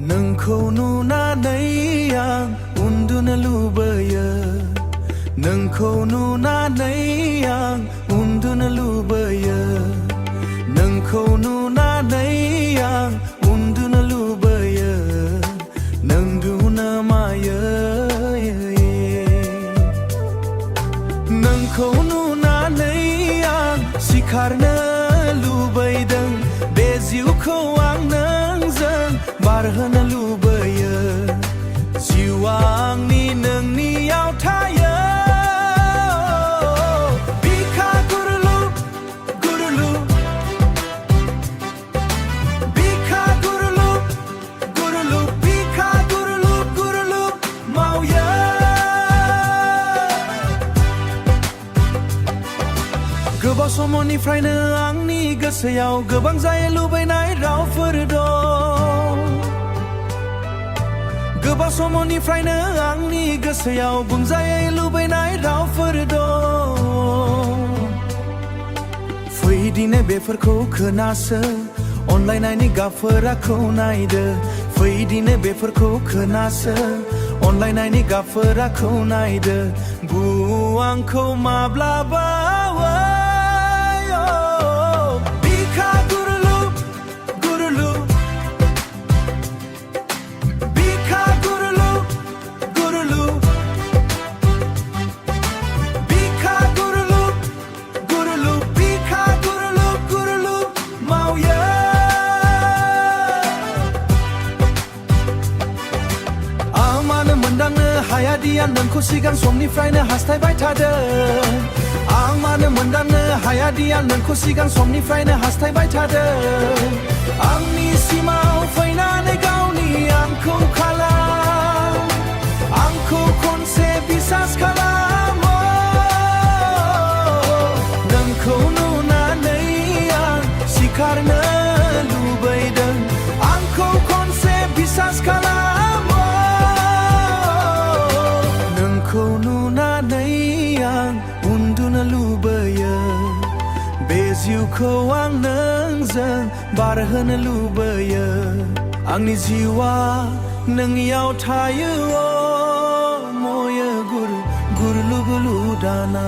नोंखौ नुनानै आं उन्दुनो लुबैयो नोंखौ नुनानै आं उन्दुनो लुबैयो नोंखौ नुनानै आं उन्दुनो लुबैयो नोंदुनो मायो नोंखौ नुनानै आं सिखारनो लुबैदों बे जिउखौ आं नोंजों बारहोनो लुबैयो जिउआ आंनि नोंनियाव थायो बिखा गुरुलु गुरुलु बिखा गुरुलु गुरुलु बिखा गुरुलु गुरुलु मावयो गोबाव समनिफ्रायनो आंनि गोसोआव गोबां जानो लुबैनाय रावफोर दं गोबाव समनिफ्रायनो आंनि गोसोआव बुंजायै लुबैनाय रावफोर दं फै दिनै बेफोरखौ खोनासो अनलायनायनि गाबफोराखौ नायदो फै दिनै बेफोरखौ खोनासो अनलायनायनि गाबफोराखौ नायदो बुं आंखौ माब्लाबा हायादि आं नोंखौ सिगां समनिफ्रायनो हास्थायबाय थादों आं मानो मोनदांनो हायादि आं नोंखौ सिगां समनिफ्रायनो हास्थायबाय थादों आंनि सिमाव फैनानै गावनि आंखौ खालाम आंखौ खनसे बिसास खालाम नोंखौ नुनानै आं सिखारनो लुबैदों आंखौ खनसे बिसास खालाम नोंखौ नुनानै आं उन्दुनो लुबैयो बे जिउखौ आं नोंजों बारहोनो लुबैयो आंनि जिउआ नोंनियाव थायो मयो गुरलु गुलु दाना